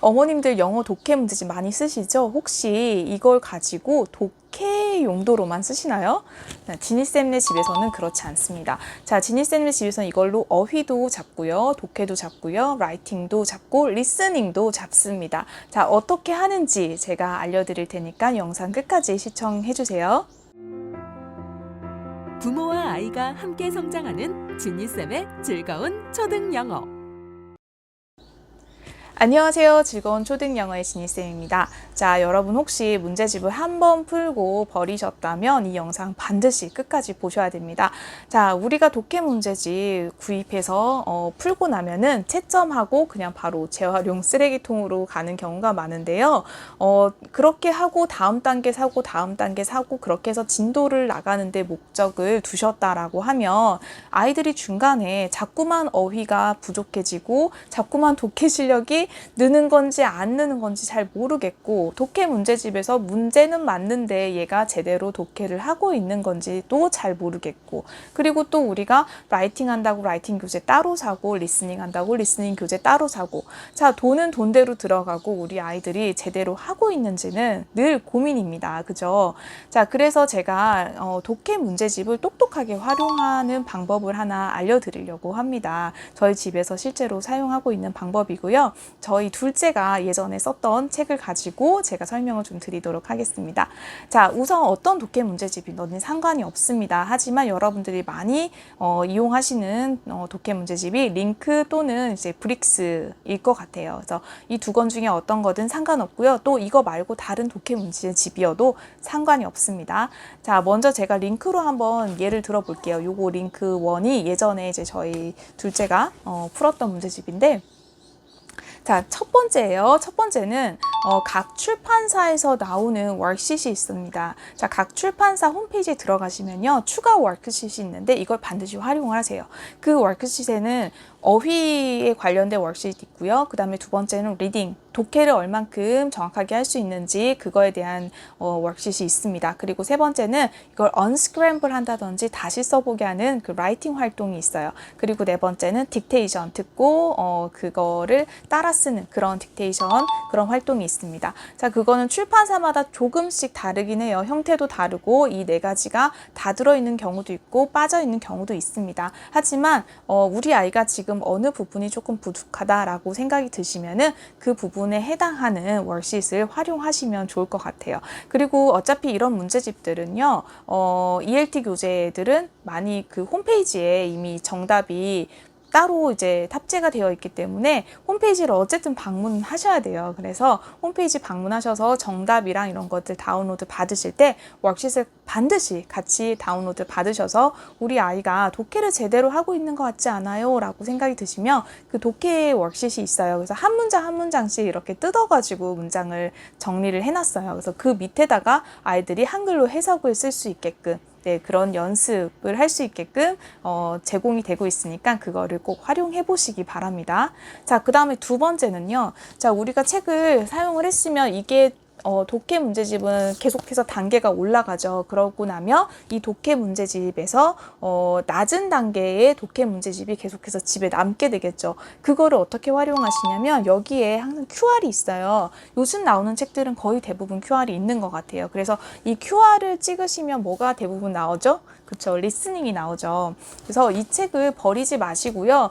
어머님들 영어 독해 문제집 많이 쓰시죠? 혹시 이걸 가지고 독해 용도로만 쓰시나요? 지니쌤네 집에서는 그렇지 않습니다. 자, 지니쌤네 집에서는 이걸로 어휘도 잡고요, 독해도 잡고요, 라이팅도 잡고, 리스닝도 잡습니다. 자, 어떻게 하는지 제가 알려드릴 테니까 영상 끝까지 시청해주세요. 부모와 아이가 함께 성장하는 지니쌤의 즐거운 초등영어. 안녕하세요. 즐거운 초등영어의 지니쌤입니다. 자, 여러분 혹시 문제집을 한번 풀고 버리셨다면 이 영상 반드시 끝까지 보셔야 됩니다. 자, 우리가 독해 문제집 구입해서 풀고 나면은 채점하고 그냥 바로 재활용 쓰레기통으로 가는 경우가 많은데요. 그렇게 하고 다음 단계 사고 다음 단계 사고 그렇게 해서 진도를 나가는데 목적을 두셨다라고 하면 아이들이 중간에 자꾸만 어휘가 부족해지고 자꾸만 독해 실력이 느는 건지 안 느는 건지 잘 모르겠고, 독해 문제집에서 문제는 맞는데 얘가 제대로 독해를 하고 있는 건지도 잘 모르겠고, 그리고 또 우리가 라이팅 한다고 라이팅 교재 따로 사고, 리스닝 한다고 리스닝 교재 따로 사고, 자, 돈은 돈대로 들어가고 우리 아이들이 제대로 하고 있는지는 늘 고민입니다. 그죠? 자, 그래서 제가 독해 문제집을 똑똑하게 활용하는 방법을 하나 알려드리려고 합니다. 저희 집에서 실제로 사용하고 있는 방법이고요. 저희 둘째가 예전에 썼던 책을 가지고 제가 설명을 좀 드리도록 하겠습니다. 자, 우선 어떤 독해 문제집이든 상관이 없습니다. 하지만 여러분들이 많이 이용하시는 독해 문제집이 링크 또는 이제 브릭스일 것 같아요. 그래서 이 두 권 중에 어떤 거든 상관없고요. 또 이거 말고 다른 독해 문제집이어도 상관이 없습니다. 자, 먼저 제가 링크로 한번 예를 들어 볼게요. 요거 링크 1이 예전에 이제 저희 둘째가 풀었던 문제집인데, 자, 첫 번째예요. 첫 번째는 각 출판사에서 나오는 워크시트이 있습니다. 자, 각 출판사 홈페이지에 들어가시면요, 추가 워크시트이 있는데 이걸 반드시 활용을 하세요. 그 워크시트에는 어휘에 관련된 워크시트 있고요. 그 다음에 두 번째는 리딩, 독해를 얼만큼 정확하게 할 수 있는지 그거에 대한 워크시트이 있습니다. 그리고 세 번째는 이걸 언스크램블 한다든지 다시 써보게 하는 그 라이팅 활동이 있어요. 그리고 네 번째는 딕테이션, 듣고 그거를 따라 쓰는 그런 딕테이션, 그런 활동이 있습니다. 자, 그거는 출판사마다 조금씩 다르긴 해요. 형태도 다르고 이 네 가지가 다 들어있는 경우도 있고 빠져있는 경우도 있습니다. 하지만 우리 아이가 지금 어느 부분이 조금 부족하다라고 생각이 드시면은 그 부분에 해당하는 워크시트를 활용하시면 좋을 것 같아요. 그리고 어차피 이런 문제집들은요, ELT 교재들은 많이 그 홈페이지에 이미 정답이 따로 이제 탑재가 되어 있기 때문에 홈페이지를 어쨌든 방문하셔야 돼요. 그래서 홈페이지 방문하셔서 정답이랑 이런 것들 다운로드 받으실 때 워크시트를 반드시 같이 다운로드 받으셔서 우리 아이가 독해를 제대로 하고 있는 것 같지 않아요? 라고 생각이 드시면 그 독해 워크시트이 있어요. 그래서 한 문장 한 문장씩 이렇게 뜯어가지고 문장을 정리를 해놨어요. 그래서 그 밑에다가 아이들이 한글로 해석을 쓸 수 있게끔, 네, 그런 연습을 할 수 있게끔 제공이 되고 있으니까 그거를 꼭 활용해 보시기 바랍니다. 자, 그 다음에 두 번째는요. 자, 우리가 책을 사용을 했으면 이게 독해 문제집은 계속해서 단계가 올라가죠. 그러고 나면 이 독해 문제집에서 낮은 단계의 독해 문제집이 계속해서 집에 남게 되겠죠. 그거를 어떻게 활용하시냐면 여기에 항상 QR이 있어요. 요즘 나오는 책들은 거의 대부분 QR이 있는 것 같아요. 그래서 이 QR을 찍으시면 뭐가 대부분 나오죠? 그쵸, 리스닝이 나오죠. 그래서 이 책을 버리지 마시고요.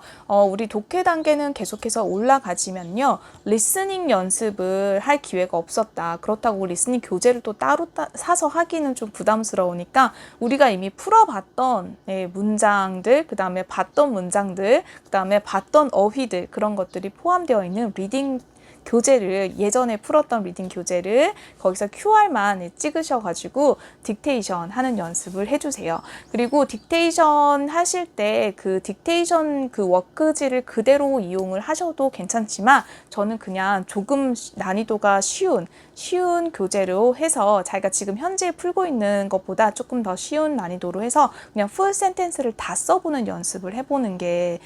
우리 독해 단계는 계속해서 올라가지만요, 리스닝 연습을 할 기회가 없었다. 그렇다고 리스닝 교재를 또 따로 사서 하기는 좀 부담스러우니까 우리가 이미 풀어봤던 문장들, 그 다음에 봤던 문장들, 그 다음에 봤던 어휘들, 그런 것들이 포함되어 있는 리딩 교재를, 예전에 풀었던 리딩 교재를 거기서 QR만 찍으셔가지고 딕테이션 하는 연습을 해주세요. 그리고 딕테이션 하실 때 그 딕테이션 그 워크지를 그대로 이용을 하셔도 괜찮지만, 저는 그냥 조금 난이도가 쉬운 교재로 해서 자기가 지금 현재 풀고 있는 것보다 조금 더 쉬운 난이도로 해서 그냥 풀 센텐스를 다 써보는 연습을 해보는 게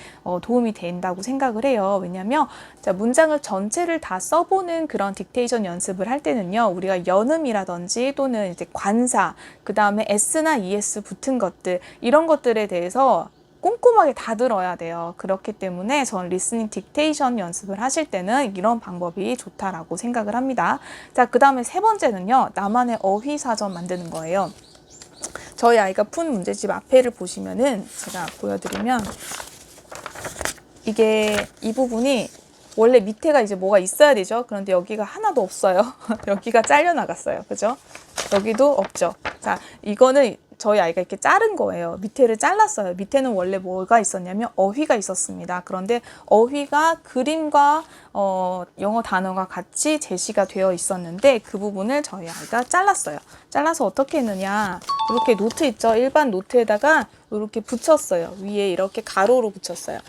도움이 된다고 생각을 해요. 왜냐하면 문장을 전체를 다 써보는 그런 딕테이션 연습을 할 때는요, 우리가 연음이라든지 또는 이제 관사, 그 다음에 S나 ES 붙은 것들, 이런 것들에 대해서 꼼꼼하게 다 들어야 돼요. 그렇기 때문에 전 리스닝 딕테이션 연습을 하실 때는 이런 방법이 좋다라고 생각을 합니다. 자, 그 다음에 세 번째는요. 나만의 어휘사전 만드는 거예요. 저희 아이가 푼 문제집 앞에를 보시면은 제가 보여드리면 이게 이 부분이 원래 밑에가 이제 뭐가 있어야 되죠. 그런데 여기가 하나도 없어요. 여기가 잘려 나갔어요. 그죠? 여기도 없죠. 자, 이거는 저희 아이가 이렇게 자른 거예요. 밑에를 잘랐어요. 밑에는 원래 뭐가 있었냐면 어휘가 있었습니다. 그런데 어휘가 그림과 영어 단어가 같이 제시가 되어 있었는데 그 부분을 저희 아이가 잘랐어요. 잘라서 어떻게 했느냐. 이렇게 노트 있죠. 일반 노트에다가 이렇게 붙였어요. 위에 이렇게 가로로 붙였어요.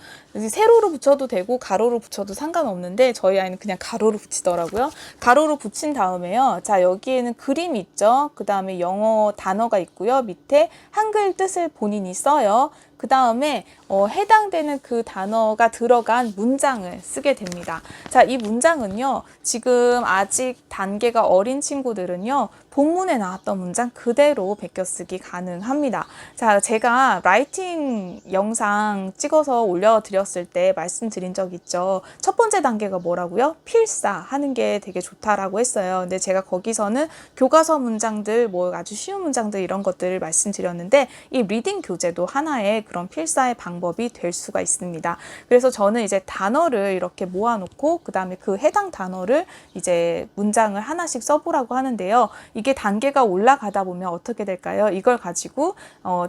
세로로 붙여도 되고 가로로 붙여도 상관없는데 저희 아이는 그냥 가로로 붙이더라고요. 가로로 붙인 다음에요. 자, 여기에는 그림이 있죠. 그 다음에 영어 단어가 있고요. 밑에 한글 뜻을 본인이 써요. 그 다음에 해당되는 그 단어가 들어간 문장을 쓰게 됩니다. 자, 이 문장은요, 지금 아직 단계가 어린 친구들은요, 본문에 나왔던 문장 그대로 베껴쓰기 가능합니다. 자, 제가 라이팅 영상 찍어서 올려드렸을 때 말씀드린 적 있죠. 첫 번째 단계가 뭐라고요? 필사하는 게 되게 좋다라고 했어요. 근데 제가 거기서는 교과서 문장들, 뭐 아주 쉬운 문장들 이런 것들을 말씀드렸는데 이 리딩 교재도 하나의 그런 필사의 방법이 될 수가 있습니다. 그래서 저는 이제 단어를 이렇게 모아놓고 그 다음에 그 해당 단어를 이제 문장을 하나씩 써보라고 하는데요. 이게 단계가 올라가다 보면 어떻게 될까요? 이걸 가지고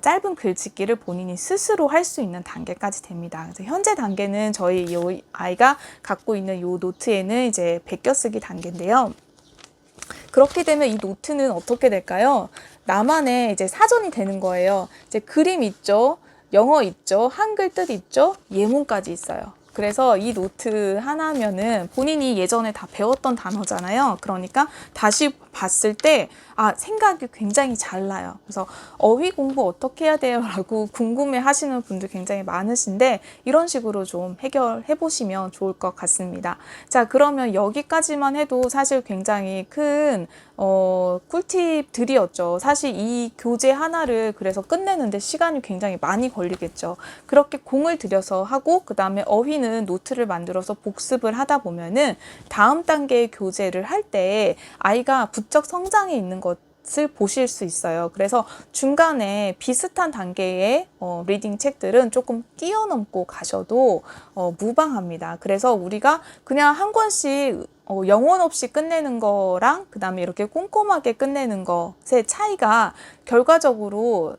짧은 글짓기를 본인이 스스로 할 수 있는 단계까지 됩니다. 그래서 현재 단계는 저희 이 아이가 갖고 있는 이 노트에는 이제 베껴쓰기 단계인데요. 그렇게 되면 이 노트는 어떻게 될까요? 나만의 이제 사전이 되는 거예요. 이제 그림 있죠? 영어 있죠? 한글 뜻 있죠? 예문까지 있어요. 그래서 이 노트 하나면은 본인이 예전에 다 배웠던 단어잖아요. 그러니까 다시 봤을 때 생각이 굉장히 잘 나요. 그래서 어휘 공부 어떻게 해야 돼요? 라고 궁금해 하시는 분들 굉장히 많으신데 이런 식으로 좀 해결해 보시면 좋을 것 같습니다. 자, 그러면 여기까지만 해도 사실 굉장히 큰 꿀팁들이었죠. 사실 이 교재 하나를 그래서 끝내는데 시간이 굉장히 많이 걸리겠죠. 그렇게 공을 들여서 하고 그 다음에 어휘는 노트를 만들어서 복습을 하다 보면은 다음 단계의 교재를 할 때 아이가 부쩍 성장해 있는 것을 보실 수 있어요. 그래서 중간에 비슷한 단계의 리딩 책들은 조금 뛰어넘고 가셔도 무방합니다. 그래서 우리가 그냥 한 권씩 영혼 없이 끝내는 거랑 그 다음에 이렇게 꼼꼼하게 끝내는 것의 차이가 결과적으로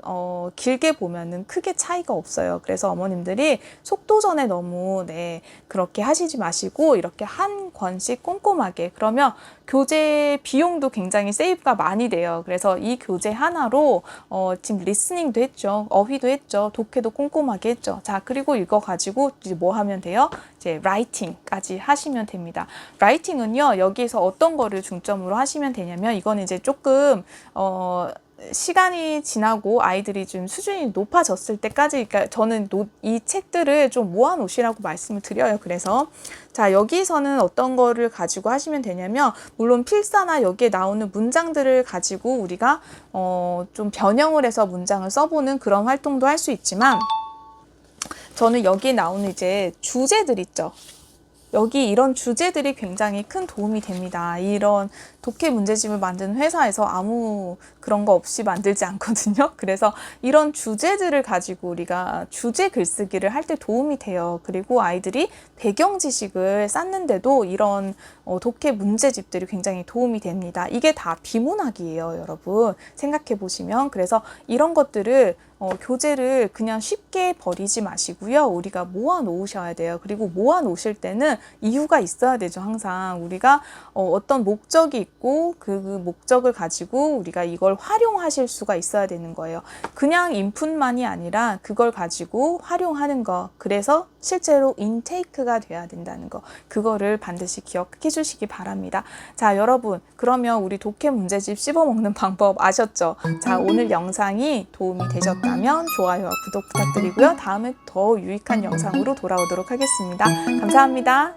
길게 보면은 크게 차이가 없어요. 그래서 어머님들이 속도전에 너무 그렇게 하시지 마시고 이렇게 한 권씩 꼼꼼하게, 그러면 교재 비용도 굉장히 세이브가 많이 돼요. 그래서 이 교재 하나로 지금 리스닝도 했죠. 어휘도 했죠. 독해도 꼼꼼하게 했죠. 자, 그리고 이거 가지고 이제 뭐 하면 돼요? 이제 라이팅까지 하시면 됩니다. 라이팅은요, 여기에서 어떤 거를 중점으로 하시면 되냐면 이거는 이제 조금 시간이 지나고 아이들이 좀 수준이 높아졌을 때까지, 그러니까 저는 이 책들을 좀 모아 놓으시라고 말씀을 드려요. 그래서 자, 여기서는 어떤 거를 가지고 하시면 되냐면, 물론 필사나 여기에 나오는 문장들을 가지고 우리가 좀 변형을 해서 문장을 써보는 그런 활동도 할 수 있지만, 저는 여기에 나오는 이제 주제들 있죠. 여기 이런 주제들이 굉장히 큰 도움이 됩니다. 이런 독해 문제집을 만드는 회사에서 아무 그런 거 없이 만들지 않거든요. 그래서 이런 주제들을 가지고 우리가 주제 글쓰기를 할 때 도움이 돼요. 그리고 아이들이 배경 지식을 쌓는데도 이런 독해 문제집들이 굉장히 도움이 됩니다. 이게 다 비문학이에요, 여러분. 생각해 보시면. 그래서 이런 것들을 교재를 그냥 쉽게 버리지 마시고요. 우리가 모아 놓으셔야 돼요. 그리고 모아 놓으실 때는 이유가 있어야 되죠. 항상 우리가 어떤 목적이 있고 그 목적을 가지고 우리가 이걸 활용하실 수가 있어야 되는 거예요. 그냥 인풋만이 아니라 그걸 가지고 활용하는 거. 그래서 실제로 인테이크가 돼야 된다는 거. 그거를 반드시 기억해 주시기 바랍니다. 자, 여러분, 그러면 우리 독해 문제집 씹어먹는 방법 아셨죠? 자, 오늘 영상이 도움이 되셨다면 좋아요와 구독 부탁드리고요. 다음에 더 유익한 영상으로 돌아오도록 하겠습니다. 감사합니다.